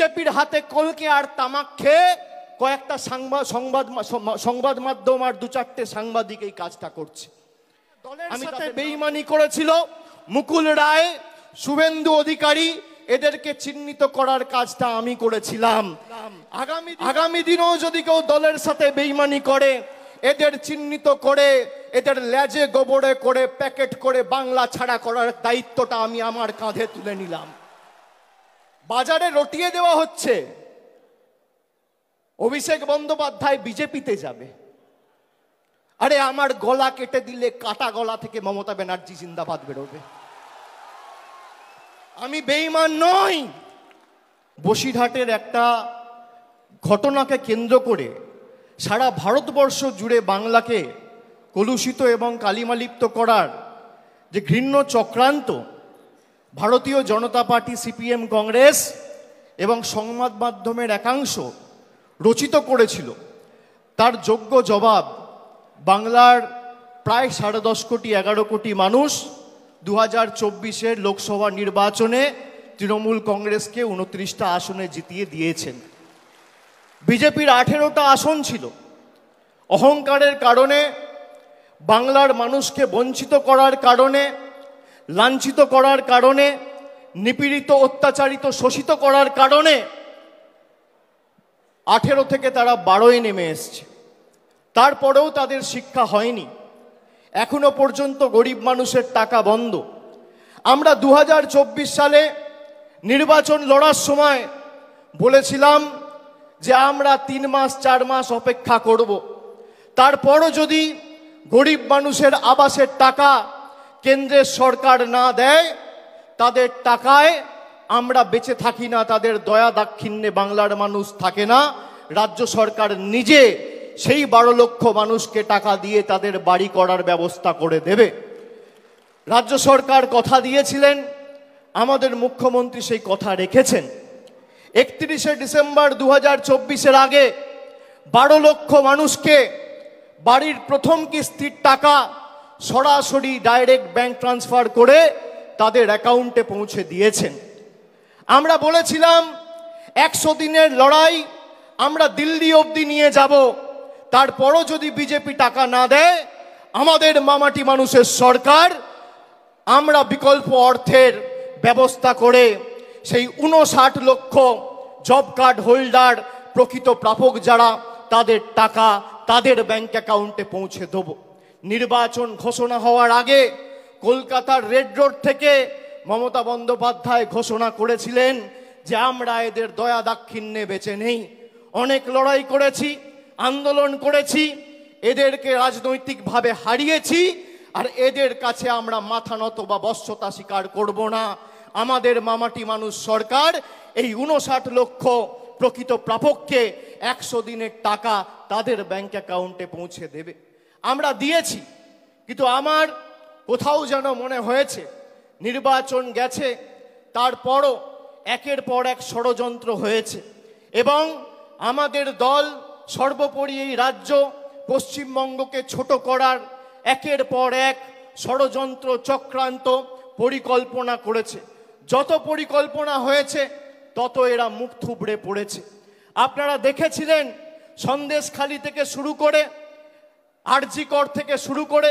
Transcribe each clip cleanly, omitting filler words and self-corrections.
বিজেপির হাতে কলকে আর তামাক খেয়ে কয়েকটা সংবাদ মাধ্যম আর দু চারটে সাংবাদিক এই কাজটা করছে। দলের সাথে বেইমানি করেছিল মুকুল রায়, শুভেন্দু অধিকারী, এদেরকে চিহ্নিত করার কাজটা আমি করেছিলাম। আগামী দিনেও যদি কেউ দলের সাথে বেইমানি করে, এদের চিহ্নিত করে এদের লেজে গোবরে করে প্যাকেট করে বাংলা ছাড়া করার দায়িত্বটা আমি আমার কাঁধে তুলে নিলাম। বাজারে রটিয়ে দেওয়া হচ্ছে অভিষেক বন্দ্যোপাধ্যায় বিজেপিতে যাবে। আরে আমার গলা কেটে দিলে কাটা গলা থেকে মমতা ব্যানার্জি জিন্দাবাদ বেরোবে। আমি বেঈমান নই। বসিরহাটের একটা ঘটনাকে কেন্দ্র করে সারা ভারতবর্ষ জুড়ে বাংলাকে কলুষিত এবং কালিমালিপ্ত করার যে ঘৃণ্য চক্রান্ত ভারতীয় জনতা পার্টি, সিপিএম, কংগ্রেস এবং সংবাদ মাধ্যমের একাংশ রচিত করেছিল, তার যোগ্য জবাব বাংলার প্রায় 10.5 কোটি 11 কোটি মানুষ 2024-এর লোকসভা নির্বাচনে তৃণমূল কংগ্রেসকে 29টা আসনে জিতিয়ে দিয়েছেন। বিজেপির 18টা আসন ছিল। অহংকারের কারণে, বাংলার মানুষকে বঞ্চিত করার কারণে, লাঞ্ছিত করার কারণে, নিপীড়িত, অত্যাচারিত, শোষিত করার কারণে 18 থেকে তারা 12-এ নেমে এসছে। তারপরেও তাদের শিক্ষা হয়নি। এখনো পর্যন্ত গরিব মানুষের টাকা বন্ধ। আমরা 2024 সালে নির্বাচন লড়ার সময় বলেছিলাম যে আমরা 3 মাস 4 মাস অপেক্ষা করব, তারপরও যদি গরিব মানুষের আবাসের টাকা কেন্দ্রের সরকার না দেয়, তাদের টাকায় আমরা বেঁচে থাকি না, তাদের দয়া দাক্ষিণ্যে বাংলার মানুষ থাকে না। রাজ্য সরকার নিজে সেই 12 লক্ষ মানুষকে টাকা দিয়ে তাদের বাড়ি করার ব্যবস্থা করে দেবে। রাজ্য সরকার কথা দিয়েছিলেন, আমাদের মুখ্যমন্ত্রী সেই কথা রেখেছেন। 31শে ডিসেম্বর 2024-এর আগে 12 লক্ষ মানুষকে বাড়ির প্রথম কিস্তির টাকা সরাসরি ডাইরেক্ট ব্যাংক ট্রান্সফার করে তাদের অ্যাকাউন্টে পৌঁছে দিয়েছেন। আমরা বলেছিলাম 100 দিনের লড়াই আমরা দিল্লি অবধি নিয়ে যাব, তারপরও যদি বিজেপি টাকা না দেয়, আমাদের মামাটি মানুষের সরকার, আমরা বিকল্প অর্থের ব্যবস্থা করে সেই 59 লক্ষ জব কার্ড হোল্ডার, প্রকৃত প্রাপক যারা, তাদের টাকা তাদের ব্যাংক অ্যাকাউন্টে পৌঁছে দেব। নির্বাচন ঘোষণা হওয়ার আগে কলকাতার রেড রোড থেকে মমতা বন্দ্যোপাধ্যায় ঘোষণা করেছিলেন যে আমরা এদের দয়া দাক্ষিণ্যে বেঁচে নেই। অনেক লড়াই করেছি, আন্দোলন করেছি, এদেরকে রাজনৈতিকভাবে হারিয়েছি, আর এদের কাছে আমরা মাথা নত বা বশ্যতা স্বীকার করব না। আমাদের মামাটি মানুষ সরকার এই 59 লক্ষ প্রকৃত প্রাপককে 100 দিনের টাকা তাদের ব্যাংক অ্যাকাউন্টে পৌঁছে দেবে। আমরা দিয়েছি, কিন্তু আমার কোথাও যেন মনে হয়েছে নির্বাচন গেছে, তারপরও একের পর এক ষড়যন্ত্র হয়েছে এবং আমাদের দল সর্বোপরি এই রাজ্য পশ্চিমবঙ্গকে ছোট করার একের পর এক ষড়যন্ত্র, চক্রান্ত, পরিকল্পনা করেছে। যত পরিকল্পনা হয়েছে তত এরা মুখ থুবড়ে পড়েছে। আপনারা দেখেছিলেন সন্দেশখালি থেকে শুরু করে, আরজিকর থেকে শুরু করে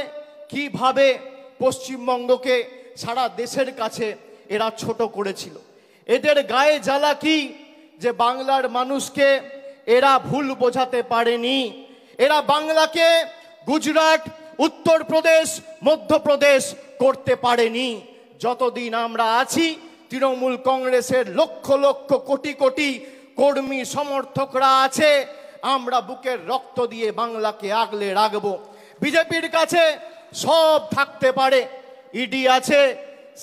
কিভাবে পশ্চিমবঙ্গকে সারা দেশের কাছে এরা ছোট করেছিল। এদের গায়ে জ্বালা কি যে বাংলার মানুষকে এরা ভুল বোঝাতে পারেনি। এরা বাংলাকে গুজরাট, উত্তরপ্রদেশ, মধ্যপ্রদেশ করতে পারেনি। যতদিন আমরা আছি, তৃণমূল কংগ্রেসের লক্ষ লক্ষ কোটি কোটি কর্মী সমর্থকরা আছে, আমরা বুকের রক্ত দিয়ে বাংলাকে আগলে রাখবো। বিজেপির কাছে সব থাকতে পারে, ইডি আছে,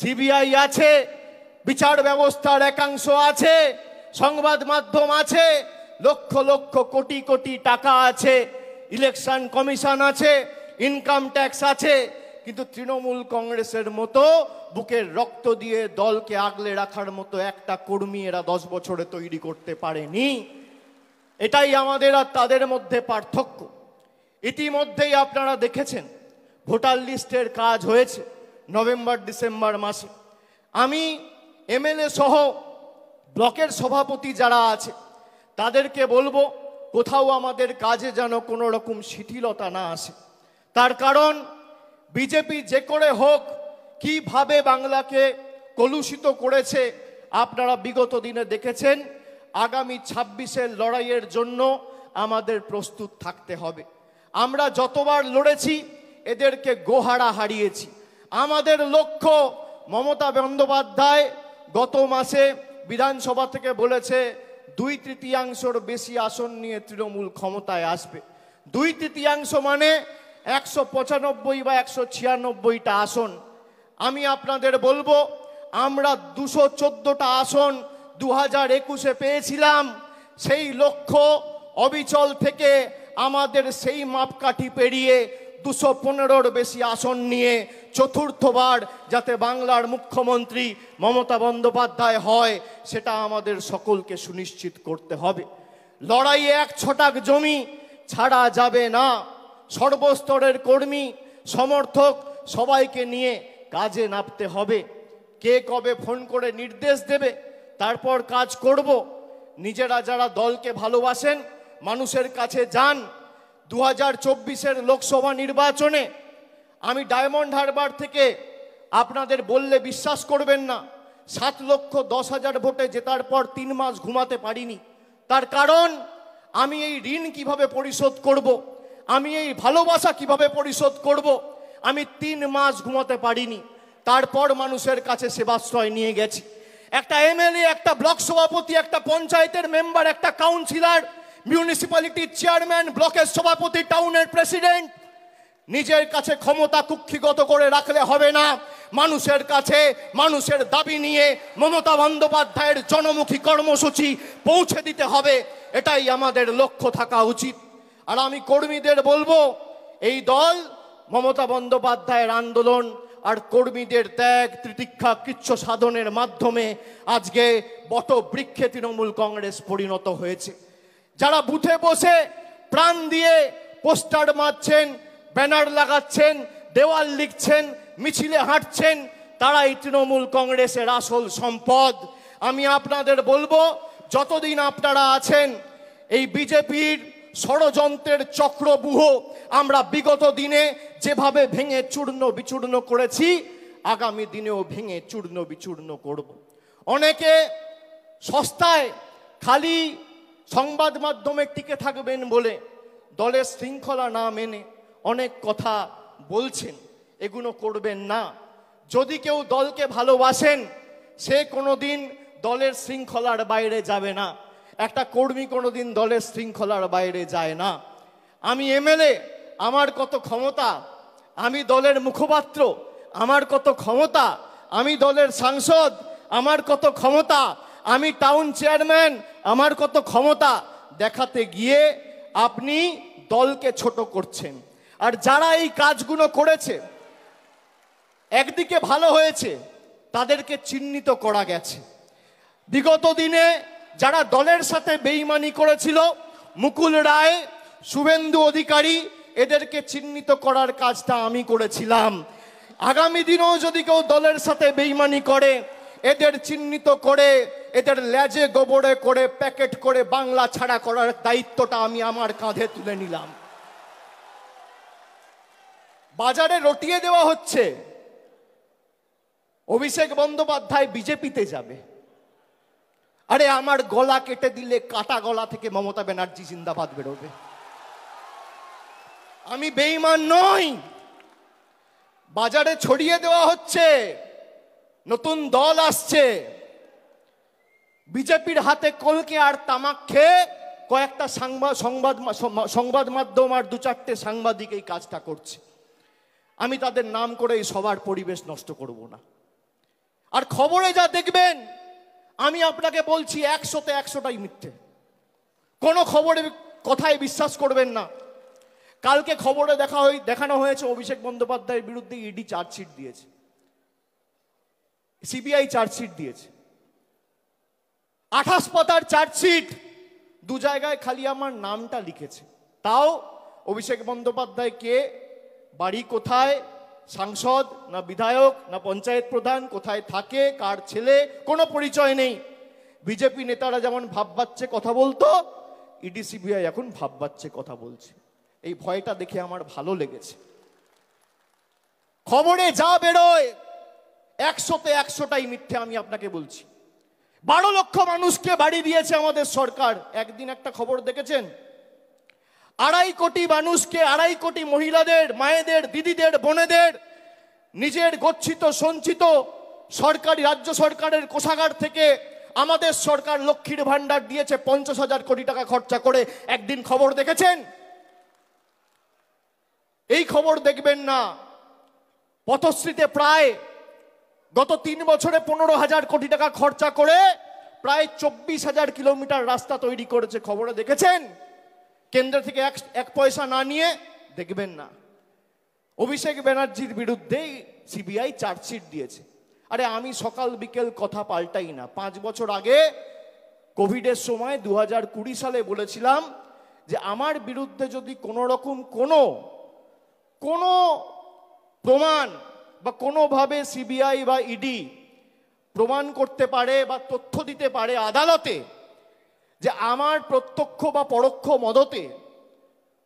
সিবিআই আছে, বিচার ব্যবস্থার একাংশ আছে, সংবাদ মাধ্যম আছে, লক্ষ লক্ষ কোটি কোটি টাকা আছে, ইলেকশন কমিশন আছে, ইনকাম ট্যাক্স আছে, কিন্তু তৃণমূল কংগ্রেসের মতো বুকের রক্ত দিয়ে দলকে আগলে রাখার মতো একটা কর্মী এরা 10 বছরে তৈরি করতে পারেনি। এটাই আমাদের আর তাদের মধ্যে পার্থক্য। ইতিমধ্যেই আপনারা দেখেছেন ভোটার লিস্টের কাজ হয়েছে নভেম্বর ডিসেম্বর মাসে। আমি এমএলএ সহ ব্লকের সভাপতি যারা আছে তাদেরকে বলবো কোথাও আমাদের কাজে যেন কোনো রকম শিথিলতা না আসে। তার কারণ বিজেপি যে করে হোক কিভাবে বাংলাকে কলুষিত করেছে আপনারা বিগত দিনে দেখেছেন। আগামী ২৬-এর লড়াইয়ের জন্য আমাদের প্রস্তুত থাকতে হবে। আমরা যতবার লড়েছি এদেরকে গোহারা হারিয়েছি। আমাদের লক্ষ্য, মমতা বন্দ্যোপাধ্যায় গত মাসে বিধানসভা থেকে বলেছে 2/3 বেশি আসন নিয়ে তৃণমূল ক্ষমতায় আসবে। 2/3 মানে 195 বা 196টা আসন। আমি আপনাদের বলবো আমরা 214টা আসন 2021-এ পেয়েছিলাম। সেই লক্ষ্য অবিচল থেকে আমাদের সেই মাপকাঠি পেরিয়ে 215-র বেশি আসন নিয়ে চতুর্থবার যাতে বাংলার মুখ্যমন্ত্রী মমতা বন্দ্যোপাধ্যায় হয় সেটা আমাদের সকলকে সুনিশ্চিত করতে হবে। লড়াইয়ে 1 ছটাক জমি ছাড়া যাবে না। সর্বস্তরের কর্মী সমর্থক সবাইকে নিয়ে কাজে নামতে হবে। কে কবে ফোন করে নির্দেশ দেবে তারপর কাজ করব। নিজেরা যারা দলকে ভালোবাসেন মানুষের কাছে যান। 2024-এর লোকসভা নির্বাচনে আমি ডায়মন্ড হারবার থেকে আপনাদের বললে বিশ্বাস করবেন না, 7,10,000 ভোটে জেতার পর 3 মাস ঘুমাতে পারিনি। তার কারণ আমি এই ঋণ কিভাবে পরিশোধ করব, আমি এই ভালোবাসা কিভাবে পরিশোধ করব, আমি 3 মাস ঘুমাতে পারিনি। তারপর মানুষের কাছে সেবাশ্রয় নিয়ে গেছি। একটা এমএলএ, একটা ব্লক সভাপতি, একটা পঞ্চায়েতের মেম্বার, একটা কাউন্সিলর, মিউনিসিপ্যালিটির চেয়ারম্যান, ব্লকের সভাপতি, টাউনের প্রেসিডেন্ট নিজের কাছে ক্ষমতা কুক্ষিগত করে রাখলে হবে না। মানুষের কাছে মানুষের দাবি নিয়ে মমতা বন্দ্যোপাধ্যায়ের জনমুখী কর্মসূচি পৌঁছে দিতে হবে। এটাই আমাদের লক্ষ্য থাকা উচিত। আর আমি কর্মীদের বলবো এই দল মমতা বন্দ্যোপাধ্যায়ের আন্দোলন আর কর্মীদের ত্যাগ তিতিক্ষা কৃচ্ছ সাধনের মাধ্যমে আজকে বটবৃক্ষে তৃণমূল কংগ্রেস পরিণত হয়েছে। যারা বুথে বসে প্রাণ দিয়ে পোস্টার মারছেন, ব্যানার লাগাচ্ছেন, দেওয়াল লিখছেন, মিছিলে হাঁটছেন, তারাই তৃণমূল কংগ্রেসের আসল সম্পদ। আমি আপনাদের বলবো যতদিন আপনারা আছেন এই বিজেপির ষড়যন্ত্রের চক্রব্যূহ আমরা বিগত দিনে যেভাবে ভেঙে চূর্ণ বিচূর্ণ করেছি আগামী দিনেও ভেঙে চূর্ণ বিচূর্ণ করব। অনেকে সস্তায় খালি সংবাদ মাধ্যমে টিকে থাকবেন বলে দলের শৃঙ্খলা না মেনে অনেক কথা বলছেন, এগুলো করবেন না। যদি কেউ দলকে ভালোবাসেন সে কোনোদিন দলের শৃঙ্খলার বাইরে যাবে না। একটা কর্মী কোনোদিন দলের শৃঙ্খলার বাইরে যায় না। আমি এমএলএ, আমার কত ক্ষমতা, আমি দলের মুখপাত্র, আমার কত ক্ষমতা, আমি দলের সাংসদ, আমার কত ক্ষমতা, আমি টাউন চেয়ারম্যান, আমার কত ক্ষমতা দেখাতে গিয়ে আপনি দলকে ছোট করছেন। আর যারা এই কাজগুলো করেছে একদিকে ভালো হয়েছে, তাদেরকে চিহ্নিত করা গেছে। বিগত দিনে যারা দলের সাথে বেইমানি করেছিল, মুকুল রায়, শুভেন্দু অধিকারী, এদেরকে চিহ্নিত করার কাজটা আমি করেছিলাম। আগামী দিনেও যদি কেউ দলের সাথে বেইমানি করে এদের চিহ্নিত করে এদের লেজে গোবরে করে প্যাকেট করে বাংলা ছাড়া করার দায়িত্বটা আমি আমার কাঁধে তুলে নিলাম। বাজারে রটিয়ে দেওয়া হচ্ছে অভিষেক বন্দ্যোপাধ্যায় বিজেপিতে যাবে। আরে আমার গলা কেটে দিলে কাটা গলা থেকে মমতা ব্যানার্জি জিন্দাবাদ বেরোবে। আমি বেঈমান নই। বাজারে ছড়িয়ে দেওয়া হচ্ছে নতুন দল আসছে। বিজেপির হাতে কলকে আর তামাক খেয়ে কয়েকটা সংবাদ মাধ্যম আর 2-4টে সাংবাদিক এই কাজটা করছে। আমি তাদের নাম করে এই সবার পরিবেশ নষ্ট করব না। আর খবরে যা দেখবেন আমি আপনাকে বলছি 100তে 100টাই মিথ্যে। কোনো খবরের কথায় বিশ্বাস করবেন না। কালকে খবরে দেখানো হয়েছে অভিষেক বন্দ্যোপাধ্যায়ের বিরুদ্ধে ইডি চার্জশিট দিয়েছে, সিবিআই চার্জশিট দিয়েছে। 28 পাতার চার্জশিট, 2 জায়গায় খালি আমার নামটা লিখেছে। তাও অভিষেক বন্দ্যোপাধ্যায় কে, বাড়ি কোথায়, সাংসদ না বিধায়ক না পঞ্চায়েত প্রধান, কোথায় থাকে, কার ছেলে, কোনো পরিচয় নেই। বিজেপি নেতারা যেমন ভাববাচ্ছে কথা বলতো, ইডি সিবিআই এখন ভাববাচ্ছে কথা বলছে। এই ভয়টা দেখে আমার ভালো লেগেছে। খবরে যা বেরোয় 100তে 100টাই মিথ্যে, আমি আপনাকে বলছি। 12 লক্ষ মানুষকে বাড়ি দিয়েছে আমাদের সরকার। একদিন একটা খবর দেখেছেন? 2.5 কোটি মানুষকে, 2.5 কোটি মহিলাদের, মায়েদের, দিদিদের, বোনেদের নিজের গচ্ছিত সঞ্চিত সরকারি, রাজ্য সরকারের কোষাগার থেকে আমাদের সরকার লক্ষ্মীর ভান্ডার দিয়েছে 50,000 কোটি টাকা খরচা করে। একদিন খবর দেখেছেন? এই খবর দেখবেন না। পথশ্রীতে প্রায় গত 3 বছরে 15,000 কোটি টাকা খরচা করে প্রায় 24,000 কিলোমিটার রাস্তা তৈরি করেছে। খবরে দেখেছেন? কেন্দ্র থেকে এক পয়সা না নিয়ে দেখবেন না। অভিষেক ব্যানার্জির বিরুদ্ধে সিবিআই চার্জশিট দিয়েছে। আরে আমি সকাল বিকেল কথা পাল্টাই না। 5 বছর আগে কোভিডের সময় 2020 সালে বলেছিলাম যে আমার বিরুদ্ধে যদি কোনো রকম কোনো প্রমাণ বা কোনোভাবে সিবিআই বা ইডি প্রমাণ করতে পারে বা তথ্য দিতে পারে আদালতে যে আমার প্রত্যক্ষ বা পরোক্ষ মদতে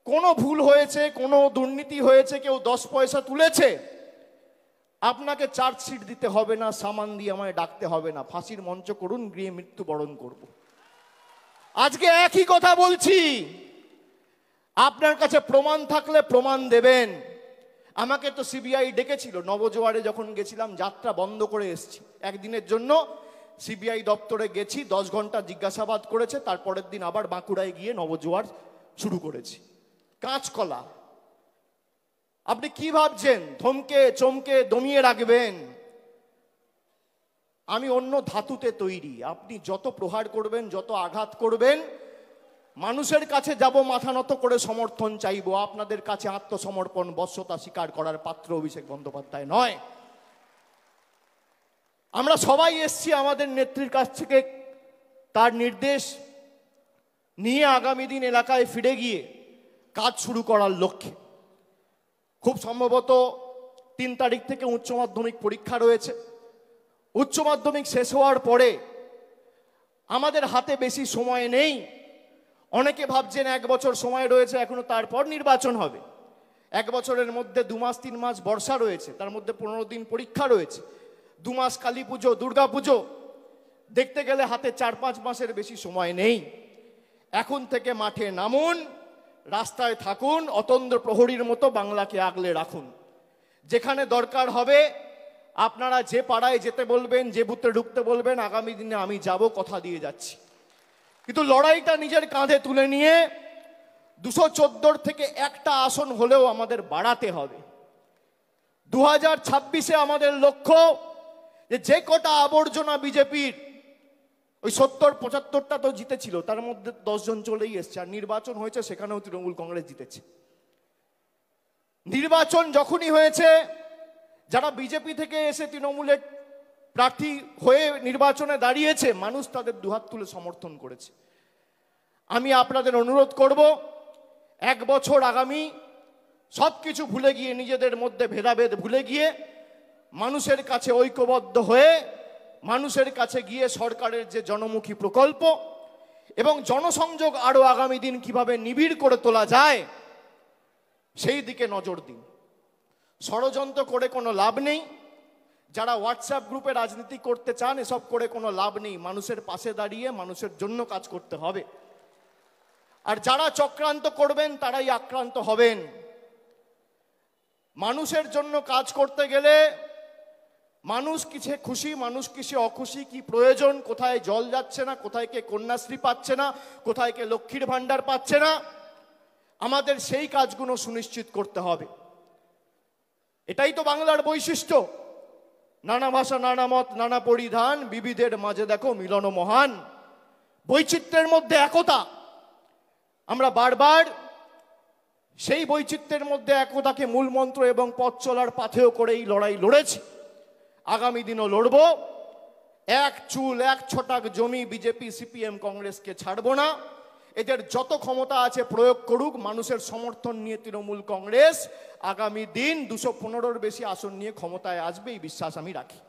কোনো ভুল হয়েছে, কোনো দুর্নীতি হয়েছে, কেউ 10 পয়সা তুলেছে, আপনাকে চার্জশিট দিতে হবে না, সামান দিয়ে আমায় ডাকতে হবে না, ফাঁসির মঞ্চ করুন, গিয়ে মৃত্যুবরণ করব। আজকে একই কথা বলছি। আপনার কাছে প্রমাণ থাকলে প্রমাণ দেবেন। আমাকে তো সিবিআই ডেকেছিল, নবজোয়ারে যখন গেছিলাম, যাত্রা বন্ধ করে এসেছি একদিনের জন্য। সিবিআই দপ্তরে গেছি, 10 ঘন্টা জিজ্ঞাসাবাদ করেছে। তারপরের দিন আবার বাঁকুড়ায় গিয়ে নবজোয়ার শুরু করেছি। কাঁচকলা। আপনি কি ভাবছেন থমকে চমকে দমিয়ে রাখবেন? আমি অন্য ধাতুতে তৈরি। আপনি যত প্রহার করবেন, যত আঘাত করবেন, মানুষের কাছে যাব, মাথা নত করে সমর্থন চাইব। আপনাদের কাছে আত্মসমর্পণ, বশ্যতা স্বীকার করার পাত্র অভিষেক বন্দ্যোপাধ্যায় নয়। আমরা সবাই এসছি আমাদের নেত্রীর কাছ থেকে তার নির্দেশ নিয়ে আগামী দিন এলাকায় ফিরে গিয়ে কাজ শুরু করার লক্ষ্যে। খুব সম্ভবত 3 তারিখ থেকে উচ্চ মাধ্যমিক পরীক্ষা রয়েছে। উচ্চ মাধ্যমিক শেষ হওয়ার পরে আমাদের হাতে বেশি সময় নেই। অনেকে ভাবছেন 1 বছর সময় রয়েছে এখনো, তারপর নির্বাচন হবে। 1 বছরের মধ্যে 2 মাস 3 মাস বর্ষা রয়েছে, তার মধ্যে 15 দিন পরীক্ষা রয়েছে, 2 মাস কালী পুজো, দুর্গা পুজো, দেখতে গেলে হাতে 4-5 মাসের বেশি সময় নেই। এখন থেকে মাঠে নামুন, রাস্তায় থাকুন, অতন্দ্র প্রহরীর মতো বাংলাকে আগলে রাখুন। যেখানে দরকার হবে আপনারা যে পাড়ায় যেতে বলবেন, যে বুথে ঢুকতে বলবেন, আগামী দিনে আমি যাব, কথা দিয়ে যাচ্ছি। কিন্তু লড়াইটা নিজের কাঁধে তুলে নিয়ে 214 থেকে একটা আসন হলেও আমাদের বাড়াতে হবে। 2026-এ আমাদের লক্ষ্য যে কটা আবর্জনা বিজেপির, ওই 70-75টা তো জিতেছিল, তার মধ্যে 10 জন চলেই এসছে। আর নির্বাচন হয়েছে, সেখানেও তৃণমূল কংগ্রেস জিতেছে। নির্বাচন যখনই হয়েছে, যারা বিজেপি থেকে এসে তৃণমূলের প্রার্থী হয়ে নির্বাচনে দাঁড়িয়েছে, মানুষ তাদের দুহাত তুলে সমর্থন করেছে। আমি আপনাদের অনুরোধ করব, 1 বছর আগামী সব কিছু ভুলে গিয়ে, নিজেদের মধ্যে ভেদাভেদ ভুলে গিয়ে, মানুষের কাছে ঐক্যবদ্ধ হয়ে, মানুষের কাছে গিয়ে সরকারের যে জনমুখী প্রকল্প এবং জনসংযোগ আরো আগামী দিন কিভাবে নিবিড় করে তোলা যায়, সেই দিকে নজর দিন। ষড়যন্ত্র করে কোনো লাভ নেই। যারা হোয়াটসঅ্যাপ গ্রুপে রাজনীতি করতে চান, এসব করে কোনো লাভ নেই। মানুষের পাশে দাঁড়িয়ে মানুষের জন্য কাজ করতে হবে। আর যারা চক্রান্ত করবেন তারাই আক্রান্ত হবেন। মানুষের জন্য কাজ করতে গেলে মানুষ কিসে খুশি, মানুষ কিসে অখুশি, কি প্রয়োজন, কোথায় জল যাচ্ছে না, কোথায় কে কন্যাশ্রী পাচ্ছে না, কোথায় কে লক্ষ্মীর ভান্ডার পাচ্ছে না, আমাদের সেই কাজগুলো সুনিশ্চিত করতে হবে। এটাই তো বাংলার বৈশিষ্ট্য। নানা ভাষা, নানা মত, নানা পরিধান, বিবিধের মাঝে দেখো মিলন মহান। বৈচিত্র্যের মধ্যে একতা। আমরা বারবার সেই বৈচিত্র্যের মধ্যে একতাকে মূল মন্ত্র এবং পথ চলার পাথেয় করে এই লড়াই লড়েছি। আগামী দিনও লড়ব। 1 চুল 1 ছটাক জমি বিজেপি সিপিএম কংগ্রেসকে ছাড়ব না। এদের যত ক্ষমতা আছে প্রয়োগ করুক। মানুষের সমর্থন নিয়ে তৃণমূল কংগ্রেস আগামী দিন 215-র বেশি আসন নিয়ে ক্ষমতায় আসবে, এই বিশ্বাস আমি রাখি।